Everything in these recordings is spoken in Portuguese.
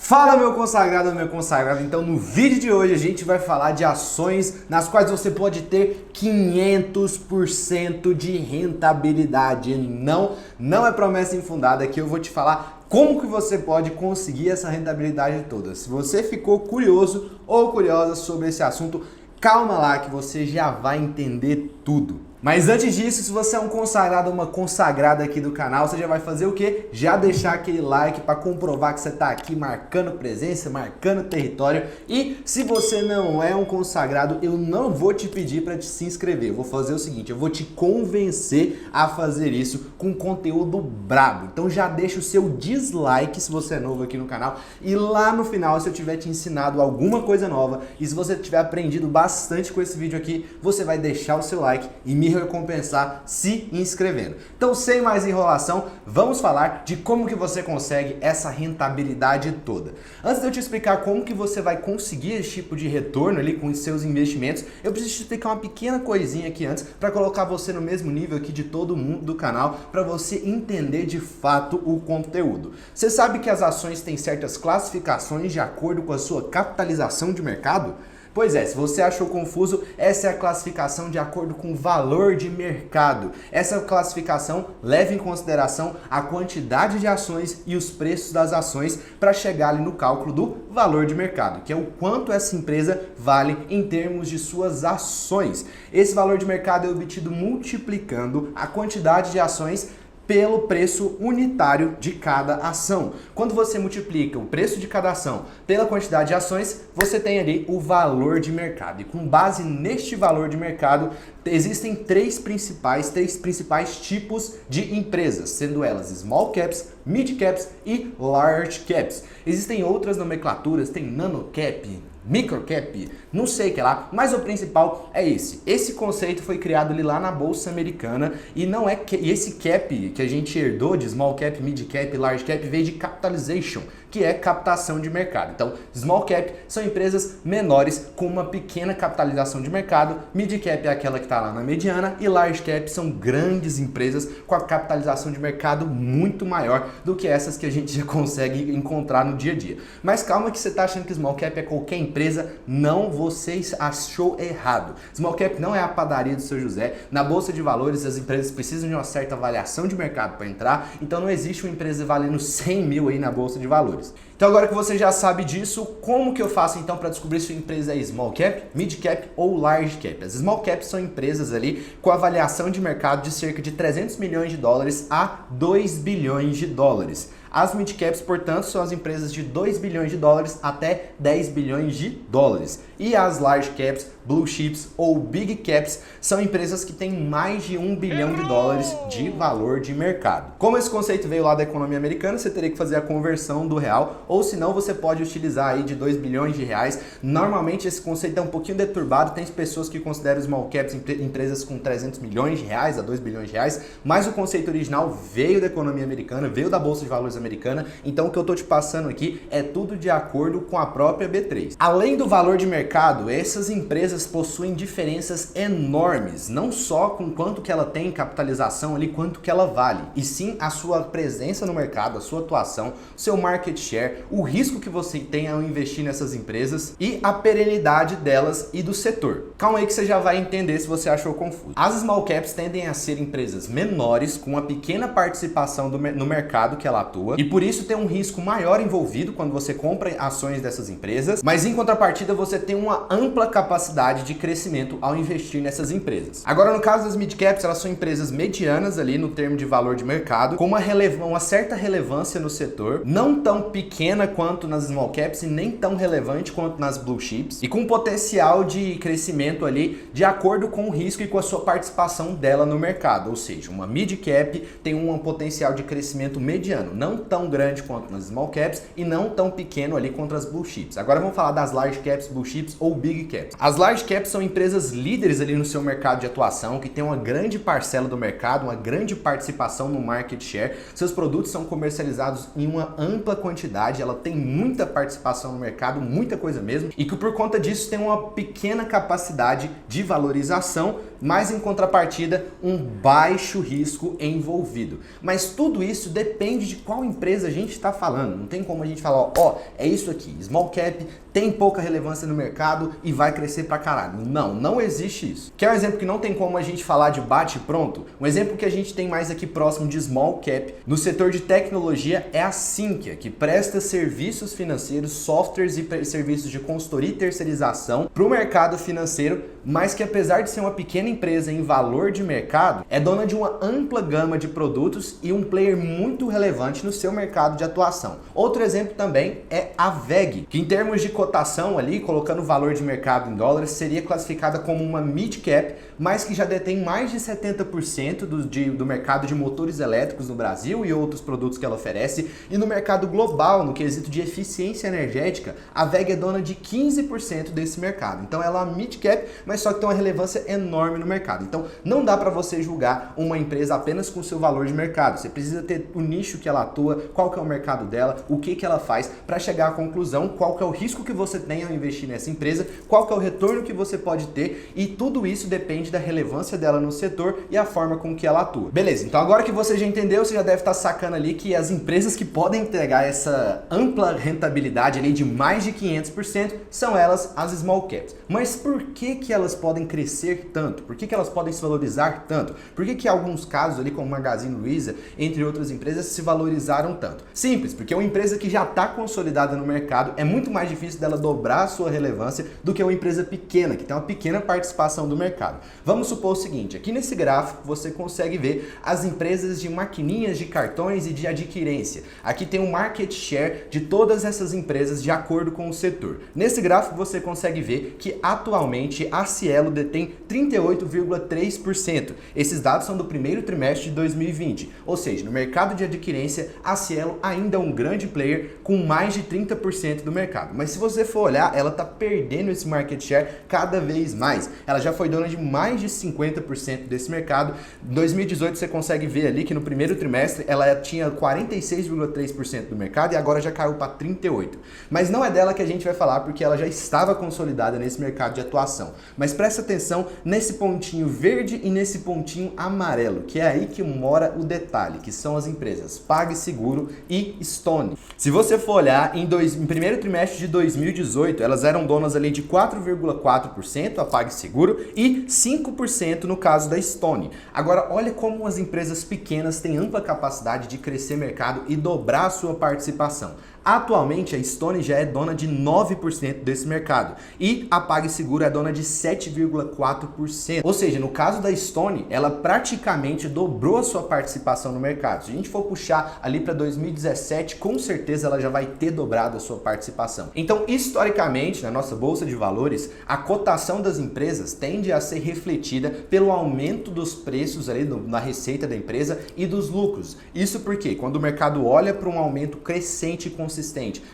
Fala meu consagrado, meu consagrado. Então no vídeo de hoje a gente vai falar de ações nas quais você pode ter 500% de rentabilidade. Não é promessa infundada, que eu vou te falar como que você pode conseguir essa rentabilidade toda. Se você ficou curioso ou curiosa sobre esse assunto, calma lá que você já vai entender tudo. Mas antes disso, se você é um consagrado ou uma consagrada aqui do canal, você já vai fazer o quê? Já deixar aquele like para comprovar que você está aqui marcando presença, marcando território. E se você não é um consagrado, eu não vou te pedir para se inscrever. Eu vou fazer o seguinte, eu vou te convencer a fazer isso com conteúdo brabo. Então já deixa o seu dislike se você é novo aqui no canal. E lá no final, se eu tiver te ensinado alguma coisa nova e se você tiver aprendido bastante com esse vídeo aqui, você vai deixar o seu like e me recompensar se inscrevendo. Então, sem mais enrolação, vamos falar de como que você consegue essa rentabilidade toda. Antes de eu te explicar como que você vai conseguir esse tipo de retorno ali com os seus investimentos, eu preciso te explicar uma pequena coisinha aqui antes para colocar você no mesmo nível aqui de todo mundo do canal, para você entender de fato o conteúdo. Você sabe que as ações têm certas classificações de acordo com a sua capitalização de mercado? Pois é, se você achou confuso, essa é a classificação de acordo com o valor de mercado. Essa classificação leva em consideração a quantidade de ações e os preços das ações para chegar ali no cálculo do valor de mercado, que é o quanto essa empresa vale em termos de suas ações. Esse valor de mercado é obtido multiplicando a quantidade de ações pelo preço unitário de cada ação. Quando você multiplica o preço de cada ação pela quantidade de ações, você tem ali o valor de mercado. E com base neste valor de mercado, existem três principais tipos de empresas, sendo elas small caps, mid caps e large caps. Existem outras nomenclaturas, tem nano cap, microcap, não sei o que lá, mas o principal é esse. Esse conceito foi criado ali lá na Bolsa Americana e não é que esse cap que a gente herdou de small cap, mid cap, large cap veio de capitalization, que é captação de mercado. Então, small cap são empresas menores com uma pequena capitalização de mercado, mid cap é aquela que está lá na mediana e large cap são grandes empresas com a capitalização de mercado muito maior do que essas que a gente já consegue encontrar no dia a dia. Mas calma que você está achando que small cap é qualquer empresa, não, vocês achou errado. Small cap não é a padaria do seu José. Na Bolsa de Valores as empresas precisam de uma certa avaliação de mercado para entrar, então não existe uma empresa valendo 100 mil aí na Bolsa de Valores. Então agora que você já sabe disso, como que eu faço então para descobrir se a empresa é small cap, mid cap ou large cap? As small caps são empresas ali com avaliação de mercado de cerca de 300 milhões de dólares a 2 bilhões de dólares. As mid caps, portanto, são as empresas de 2 bilhões de dólares até 10 bilhões de dólares. E as large caps, blue chips ou big caps são empresas que têm mais de 1 bilhão de dólares de valor de mercado. Como esse conceito veio lá da economia americana, você teria que fazer a conversão do real, ou senão você pode utilizar aí de 2 bilhões de reais. Normalmente esse conceito é um pouquinho deturbado, tem pessoas que consideram small caps empresas com 300 milhões de reais a 2 bilhões de reais, mas o conceito original veio da economia americana, veio da Bolsa de Valores americana, então o que eu tô te passando aqui é tudo de acordo com a própria B3. Além do valor de mercado, essas empresas possuem diferenças enormes, não só com quanto que ela tem em capitalização ali, quanto que ela vale, e sim a sua presença no mercado, a sua atuação, seu market share, o risco que você tem ao investir nessas empresas e a perenidade delas e do setor. Calma aí que você já vai entender se você achou confuso. As small caps tendem a ser empresas menores, com uma pequena participação no mercado que ela atua, e por isso tem um risco maior envolvido quando você compra ações dessas empresas, mas em contrapartida você tem uma ampla capacidade de crescimento ao investir nessas empresas. Agora, no caso das mid caps, elas são empresas medianas ali no termo de valor de mercado, com uma certa relevância no setor, não tão pequena quanto nas small caps e nem tão relevante quanto nas blue chips, e com potencial de crescimento ali de acordo com o risco e com a sua participação dela no mercado. Ou seja, uma mid cap tem um potencial de crescimento mediano, não tão grande quanto nas small caps e não tão pequeno ali contra as blue chips. Agora vamos falar das large caps, blue chips ou big caps. As large caps são empresas líderes ali no seu mercado de atuação, que tem uma grande parcela do mercado, uma grande participação no market share. Seus produtos são comercializados em uma ampla quantidade, ela tem muita participação no mercado, muita coisa mesmo, e que por conta disso tem uma pequena capacidade de valorização mas em contrapartida um baixo risco envolvido. Mas tudo isso depende de qual empresa a gente está falando. Não tem como a gente falar, ó, é isso aqui, small cap tem pouca relevância no mercado e vai crescer pra caralho. Não existe isso. Quer um exemplo que não tem como a gente falar de bate pronto? Um exemplo que a gente tem mais aqui próximo de small cap no setor de tecnologia é a Sinqia, que presta serviços financeiros, softwares e serviços de consultoria e terceirização para o mercado financeiro, mas que apesar de ser uma pequena empresa em valor de mercado, é dona de uma ampla gama de produtos e um player muito relevante no seu mercado de atuação. Outro exemplo também é a VEG, que em termos de cotação ali, colocando o valor de mercado em dólares, seria classificada como uma mid cap, mas que já detém mais de 70% do mercado de motores elétricos no Brasil e outros produtos que ela oferece. E no mercado global, no quesito de eficiência energética, a VEG é dona de 15% desse mercado. Então ela é uma mid cap, mas só que tem uma relevância enorme no mercado. Então não dá para você julgar uma empresa apenas com o seu valor de mercado. Você precisa ter o nicho que ela atua, qual que é o mercado dela, o que ela faz, para chegar à conclusão qual que é o risco que você tem ao investir nessa empresa, qual que é o retorno que você pode ter, e tudo isso depende da relevância dela no setor e a forma com que ela atua. Beleza, então agora que você já entendeu, você já deve estar sacando ali que as empresas que podem entregar essa ampla rentabilidade ali de mais de 500% são elas as small caps. Mas por que elas podem crescer tanto? Por que elas podem se valorizar tanto? Por que alguns casos ali como Magazine Luiza, entre outras empresas, se valorizaram tanto? Simples, porque uma empresa que já está consolidada no mercado é muito mais difícil dela dobrar a sua relevância do que uma empresa pequena, que tem uma pequena participação do mercado. Vamos supor o seguinte, aqui nesse gráfico você consegue ver as empresas de maquininhas de cartões e de adquirência. Aqui tem o market share de todas essas empresas de acordo com o setor. Nesse gráfico você consegue ver que atualmente a Cielo detém 38,3%. Esses dados são do primeiro trimestre de 2020, ou seja, no mercado de adquirência a Cielo ainda é um grande player com mais de 30% do mercado. Mas se você for olhar, ela está perdendo esse market share cada vez mais. Ela já foi dona de mais de 50% desse mercado. Em 2018 você consegue ver ali que no primeiro trimestre ela tinha 46,3% do mercado e agora já caiu para 38%. Mas não é dela que a gente vai falar porque ela já estava consolidada nesse mercado de atuação. Mas presta atenção nesse pontinho verde e nesse pontinho amarelo, que é aí que mora o detalhe, que são as empresas PagSeguro e Stone. Se você for olhar, em primeiro trimestre de 2018, elas eram donas ali de 4,4%, a PagSeguro, e 5% no caso da Stone. Agora, olha como as empresas pequenas têm ampla capacidade de crescer mercado e dobrar a sua participação. Atualmente, a Stone já é dona de 9% desse mercado e a PagSeguro é dona de 7,4%. Ou seja, no caso da Stone, ela praticamente dobrou a sua participação no mercado. Se a gente for puxar ali para 2017, com certeza ela já vai ter dobrado a sua participação. Então, historicamente, na nossa bolsa de valores, a cotação das empresas tende a ser refletida pelo aumento dos preços ali na receita da empresa e dos lucros. Isso porque quando o mercado olha para um aumento crescente e consistente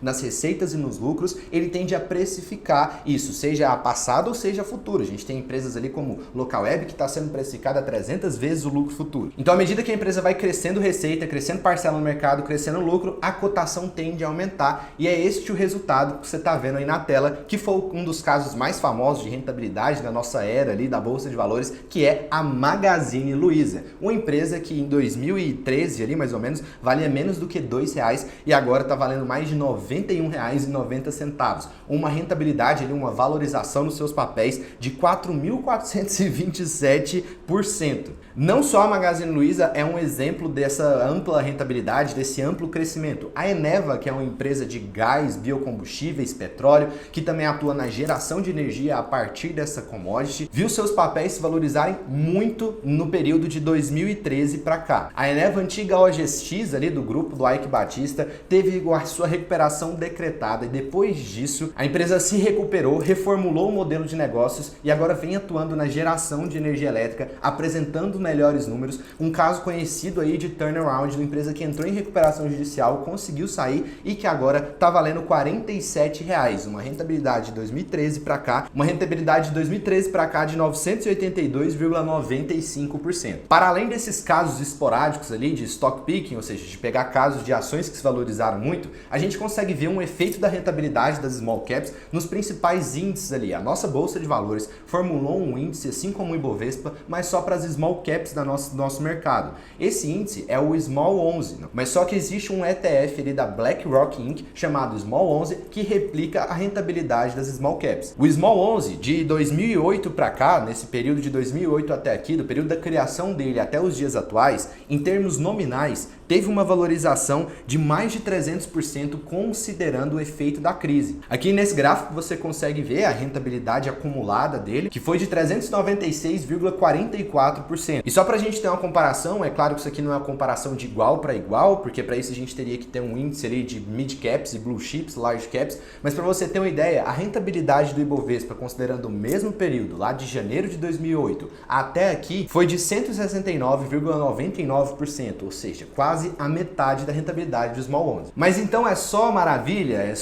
nas receitas e nos lucros, ele tende a precificar isso, seja a passado ou seja a futuro. A gente tem empresas ali como Localweb que está sendo precificada a 300 vezes o lucro futuro. Então, à medida que a empresa vai crescendo receita, crescendo parcela no mercado, crescendo lucro, a cotação tende a aumentar e é este o resultado que você está vendo aí na tela, que foi um dos casos mais famosos de rentabilidade da nossa era ali da Bolsa de Valores, que é a Magazine Luiza, uma empresa que em 2013 ali mais ou menos valia menos do que R$2 e agora está valendo mais de R$ 91,90, uma rentabilidade, uma valorização nos seus papéis de 4.427%. Não só a Magazine Luiza é um exemplo dessa ampla rentabilidade, desse amplo crescimento. A Eneva, que é uma empresa de gás, biocombustíveis, petróleo, que também atua na geração de energia a partir dessa commodity, viu seus papéis se valorizarem muito no período de 2013 para cá. A Eneva, antiga OGX ali do grupo do Ike Batista, teve a sua recuperação decretada e depois disso a empresa se recuperou, reformulou o modelo de negócios e agora vem atuando na geração de energia elétrica, apresentando melhores números. Um caso conhecido aí de turnaround de uma empresa que entrou em recuperação judicial, conseguiu sair e que agora está valendo R$47, uma rentabilidade de 2013 para cá, de 982,95%. Para além desses casos esporádicos ali de stock picking, ou seja, de pegar casos de ações que se valorizaram muito, a gente consegue ver um efeito da rentabilidade das small caps nos principais índices ali. A nossa bolsa de valores formulou um índice, assim como o Ibovespa, mas só para as small caps do nosso mercado. Esse índice é o Small 11, mas só que existe um ETF ali da BlackRock Inc. chamado Small 11 que replica a rentabilidade das small caps. O Small 11 de 2008 para cá, nesse período de 2008 até aqui, do período da criação dele até os dias atuais, em termos nominais, teve uma valorização de mais de 300% considerando o efeito da crise. Aqui nesse gráfico você consegue ver a rentabilidade acumulada dele, que foi de 396,44%. E só para a gente ter uma comparação, é claro que isso aqui não é uma comparação de igual para igual, porque para isso a gente teria que ter um índice ali de mid caps e blue chips, large caps, mas para você ter uma ideia, a rentabilidade do Ibovespa, considerando o mesmo período, lá de janeiro de 2008 até aqui, foi de 169,99%, ou seja, quase a metade da rentabilidade do Small 11. Mas então é só maravilha,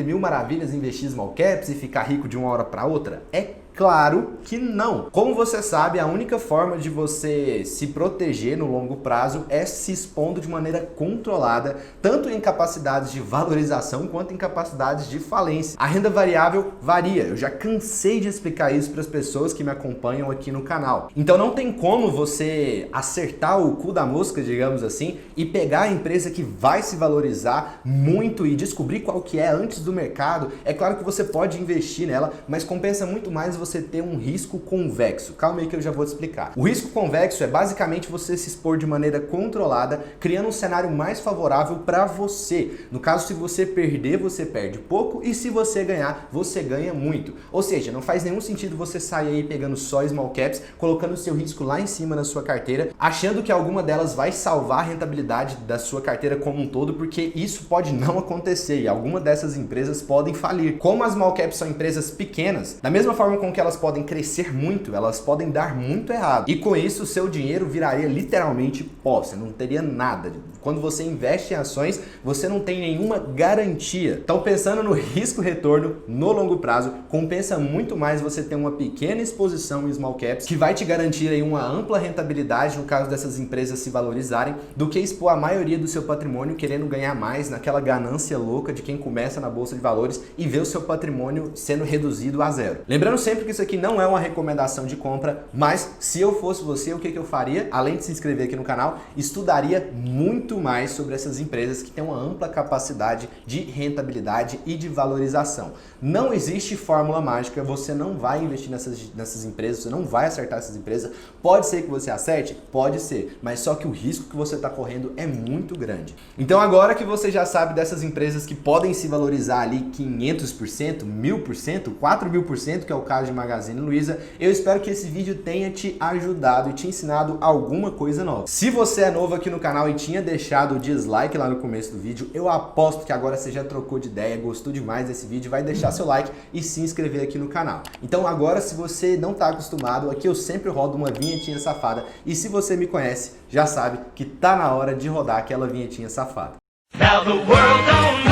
mil maravilhas investir em small caps e ficar rico de uma hora para outra? É claro que não. Como você sabe, a única forma de você se proteger no longo prazo é se expondo de maneira controlada, tanto em capacidades de valorização quanto em capacidades de falência. A renda variável varia. Eu já cansei de explicar isso para as pessoas que me acompanham aqui no canal. Então não tem como você acertar o cu da mosca, digamos assim, e pegar a empresa que vai se valorizar muito e descobrir qual que é antes do mercado. É claro que você pode investir nela, mas compensa muito mais você ter um risco convexo. Calma aí que eu já vou te explicar. O risco convexo é basicamente você se expor de maneira controlada, criando um cenário mais favorável para você. No caso, se você perder, você perde pouco, e se você ganhar, você ganha muito. Ou seja, não faz nenhum sentido você sair aí pegando só small caps, colocando o seu risco lá em cima na sua carteira, achando que alguma delas vai salvar a rentabilidade da sua carteira como um todo, porque isso pode não acontecer e alguma dessas empresas podem falir. Como as small caps são empresas pequenas, da mesma forma com que elas podem crescer muito, elas podem dar muito errado. E com isso, o seu dinheiro viraria literalmente pó, você não teria nada. Quando você investe em ações, você não tem nenhuma garantia. Então, pensando no risco-retorno no longo prazo, compensa muito mais você ter uma pequena exposição em small caps, que vai te garantir aí uma ampla rentabilidade no caso dessas empresas se valorizarem, do que expor a maioria do seu patrimônio querendo ganhar mais naquela ganância louca de quem começa na bolsa de valores e vê o seu patrimônio sendo reduzido a zero. Lembrando sempre que isso aqui não é uma recomendação de compra, mas se eu fosse você, o que eu faria? Além de se inscrever aqui no canal, estudaria muito mais sobre essas empresas que têm uma ampla capacidade de rentabilidade e de valorização. Não existe fórmula mágica, você não vai investir nessas empresas, você não vai acertar essas empresas. Pode ser que você acerte? Pode ser, mas só que o risco que você está correndo é muito grande. Então agora que você já sabe dessas empresas que podem se valorizar ali 500%, 1000%, 4000%, que é o caso de Magazine Luiza, eu espero que esse vídeo tenha te ajudado e te ensinado alguma coisa nova. Se você é novo aqui no canal e tinha deixado o dislike lá no começo do vídeo, eu aposto que agora você já trocou de ideia, gostou demais desse vídeo, vai deixar seu like e se inscrever aqui no canal. Então agora, se você não está acostumado, aqui eu sempre rodo uma vinhetinha safada, e se você me conhece, já sabe que tá na hora de rodar aquela vinhetinha safada. Now the world don't